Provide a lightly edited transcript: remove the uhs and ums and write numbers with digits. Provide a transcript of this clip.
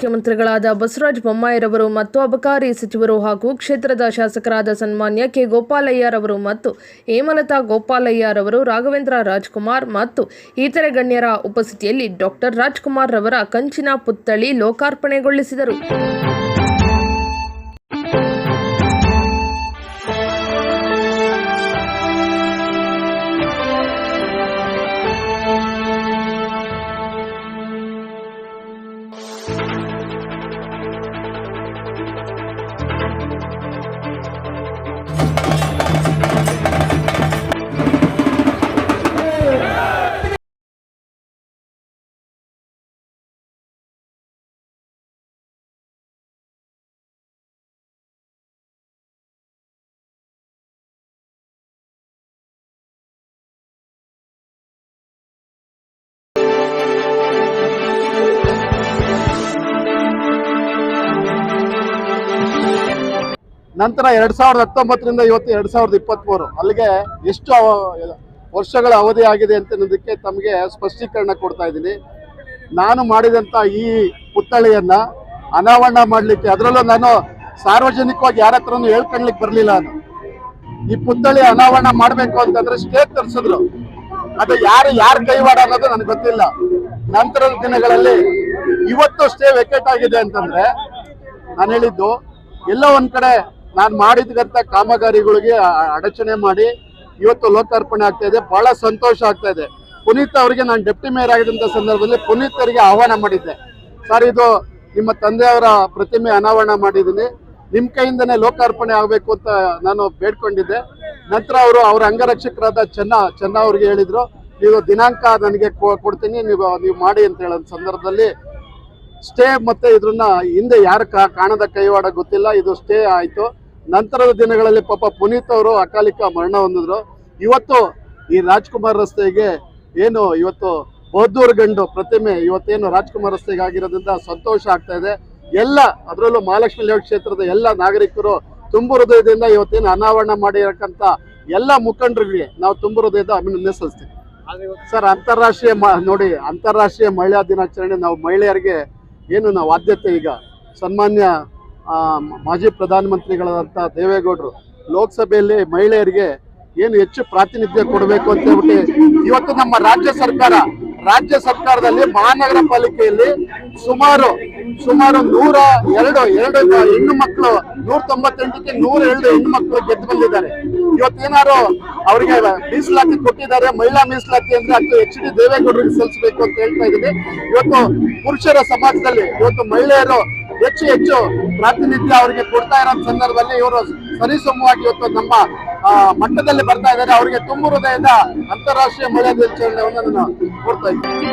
ಮುಖ್ಯಮಂತ್ರಿಗಳಾದ ಬಸವರಾಜ ಬೊಮ್ಮಾಯಿರವರು ಮತ್ತು ಅಬಕಾರಿ ಸಚಿವರು ಹಾಗೂ ಕ್ಷೇತ್ರದ ಶಾಸಕರಾದ ಸನ್ಮಾನ್ಯ ಕೆ ಗೋಪಾಲಯ್ಯರವರು ಮತ್ತು ಹೇಮಲತಾ ಗೋಪಾಲಯ್ಯರವರು, ರಾಘವೇಂದ್ರ ರಾಜ್ಕುಮಾರ್ ಮತ್ತು ಇತರೆ ಗಣ್ಯರ ಉಪಸ್ಥಿತಿಯಲ್ಲಿ ಡಾಕ್ಟರ್ ರಾಜ್ಕುಮಾರ್ ರವರ ಕಂಚಿನ ಪುತ್ಥಳಿ ಲೋಕಾರ್ಪಣೆಗೊಳಿಸಿದರು. ನಂತರ 2019ರಿಂದ ಇವತ್ತು 2023 ಅಲ್ಲಿಗೆ ಎಷ್ಟು ವರ್ಷಗಳ ಅವಧಿ ಆಗಿದೆ ಅಂತ ಅನ್ನೋದಕ್ಕೆ ತಮಗೆ ಸ್ಪಷ್ಟೀಕರಣ ಕೊಡ್ತಾ ಇದ್ದೀನಿ. ನಾನು ಮಾಡಿದಂಥ ಈ ಪುತ್ಥಳಿಯನ್ನ ಅನಾವರಣ ಮಾಡಲಿಕ್ಕೆ, ಅದರಲ್ಲೂ ನಾನು ಸಾರ್ವಜನಿಕವಾಗಿ ಯಾರ ಹತ್ರನೂ ಹೇಳ್ಕೊಳ್ಲಿಕ್ಕೆ ಬರಲಿಲ್ಲ. ನಾನು ಈ ಪುತ್ಥಳಿ ಅನಾವರಣ ಮಾಡಬೇಕು ಅಂತಂದ್ರೆ ಸ್ಟೇ ತರಿಸಿದ್ರು. ಅದು ಯಾರ ಕೈವಾಡ ಅನ್ನೋದು ನನಗೆ ಗೊತ್ತಿಲ್ಲ. ನಂತರದ ದಿನಗಳಲ್ಲಿ ಇವತ್ತು ಸ್ಟೇ ವೇಕೆಟ್ ಆಗಿದೆ ಅಂತಂದ್ರೆ ನಾನು ಹೇಳಿದ್ದು ಎಲ್ಲೋ ಒಂದ್ ಕಡೆ ನಾನು ಮಾಡಿದಂಥ ಕಾಮಗಾರಿಗಳಿಗೆ ಅಡಚಣೆ ಮಾಡಿ ಇವತ್ತು ಲೋಕಾರ್ಪಣೆ ಆಗ್ತಾ ಇದೆ. ಬಹಳ ಸಂತೋಷ ಆಗ್ತಾ ಇದೆ. ಪುನೀತ್ ಅವರಿಗೆ ನಾನು ಡೆಪ್ಟಿ ಮೇಯರ್ ಆಗಿದ್ದಂಥ ಸಂದರ್ಭದಲ್ಲಿ ಪುನೀತ್ ಅವರಿಗೆ ಆಹ್ವಾನ ಮಾಡಿದ್ದೆ. ಸರ್, ಇದು ನಿಮ್ಮ ತಂದೆಯವರ ಪ್ರತಿಮೆ ಅನಾವರಣ ಮಾಡಿದ್ದೀನಿ, ನಿಮ್ಮ ಕೈಯಿಂದನೇ ಲೋಕಾರ್ಪಣೆ ಆಗಬೇಕು ಅಂತ ನಾನು ಬೇಡ್ಕೊಂಡಿದ್ದೆ. ನಂತರ ಅವರ ಅಂಗರಕ್ಷಕರಾದ ಚೆನ್ನ ಅವ್ರಿಗೆ ಹೇಳಿದ್ರು, ನೀವು ದಿನಾಂಕ ನನಗೆ ಕೊಡ್ತೀನಿ, ನೀವು ಮಾಡಿ ಅಂತ ಹೇಳೋ ಸಂದರ್ಭದಲ್ಲಿ ಸ್ಟೇ ಮತ್ತೆ ಇದ್ರನ್ನ ಹಿಂದೆ ಯಾರು ಕಾಣದ ಕೈವಾಡ ಗೊತ್ತಿಲ್ಲ, ಇದು ಸ್ಟೇ ಆಯಿತು. ನಂತರದ ದಿನಗಳಲ್ಲಿ ಪಾಪ ಪುನೀತ್ ಅವರು ಅಕಾಲಿಕ ಮರಣ ಹೊಂದಿದ್ರು. ಇವತ್ತು ಈ ರಾಜ್ಕುಮಾರ್ ರಸ್ತೆಗೆ ಏನು ಇವತ್ತು ಬಹದ್ದೂರ್ ಗಂಡು ಪ್ರತಿಮೆ ಇವತ್ತೇನು ರಾಜ್ಕುಮಾರ್ ರಸ್ತೆಗೆ ಆಗಿರೋದ್ರಿಂದ ಸಂತೋಷ ಆಗ್ತಾ ಇದೆ. ಎಲ್ಲ ಅದರಲ್ಲೂ ಮಹಾಲಕ್ಷ್ಮಿ ಲೇಔಟ್ ಕ್ಷೇತ್ರದ ಎಲ್ಲ ನಾಗರಿಕರು ತುಂಬು ಹೃದಯದಿಂದ ಇವತ್ತೇನು ಅನಾವರಣ ಮಾಡಿರಕ್ಕಂಥ ಎಲ್ಲ ಮುಖಂಡರಿಗೆ ನಾವು ತುಂಬು ಹೃದಯದ ಅಭಿನಂದನೆ ಸಲ್ಲಿಸ್ತೀವಿ. ಸರ್, ಅಂತಾರಾಷ್ಟ್ರೀಯ ಮಹಿಳಾ ದಿನಾಚರಣೆ ನಾವು ಮಹಿಳೆಯರಿಗೆ ಏನು ನಾವು ಆದ್ಯತೆ, ಈಗ ಸನ್ಮಾನ್ಯ ಮಾಜಿ ಪ್ರಧಾನಮಂತ್ರಿಗಳಾದಂಥ ದೇವೇಗೌಡರು ಲೋಕಸಭೆಯಲ್ಲಿ ಮಹಿಳೆಯರಿಗೆ ಏನು ಹೆಚ್ಚು ಪ್ರಾತಿನಿಧ್ಯ ಕೊಡಬೇಕು ಅಂತ ಹೇಳ್ಬಿಟ್ಟು ಇವತ್ತು ನಮ್ಮ ರಾಜ್ಯ ಸರ್ಕಾರದಲ್ಲಿ ಮಹಾನಗರ ಪಾಲಿಕೆಯಲ್ಲಿ ಸುಮಾರು 102 ಹೆಣ್ಣು ಮಕ್ಕಳು, 198ಕ್ಕೆ 102 ಹೆಣ್ಣು ಮಕ್ಕಳು ಗೆದ್ದು ಬಂದಿದ್ದಾರೆ. ಇವತ್ತೇನಾದ್ರು ಅವರಿಗೆ ಮೀಸಲಾತಿ ಕೊಟ್ಟಿದ್ದಾರೆ. ಮಹಿಳಾ ಮೀಸಲಾತಿ ಅಂದ್ರೆ ಅದು HD ದೇವೇಗೌಡರಿಗೆ ಸಲ್ಲಿಸಬೇಕು ಅಂತ ಹೇಳ್ತಾ ಇದ್ದೀನಿ. ಇವತ್ತು ಪುರುಷರ ಸಮಾಜದಲ್ಲಿ ಇವತ್ತು ಮಹಿಳೆಯರು ಹೆಚ್ಚು ಪ್ರಾತಿನಿಧ್ಯ ಅವರಿಗೆ ಕೊಡ್ತಾ ಇರೋ ಸಂದರ್ಭದಲ್ಲಿ ಇವರು ಸರಿಸಮವಾಗಿ ಇವತ್ತು ನಮ್ಮ ಮಟ್ಟದಲ್ಲಿ ಬರ್ತಾ ಇದ್ದಾರೆ. ಅವರಿಗೆ ತುಂಬು ಹೃದಯದ ಅಂತಾರಾಷ್ಟ್ರೀಯ ಮಹಿಳಾ ದಿನಾಚರಣೆಯನ್ನು ನಾನು ಕೊಡ್ತಾ ಇದ್ದೀನಿ.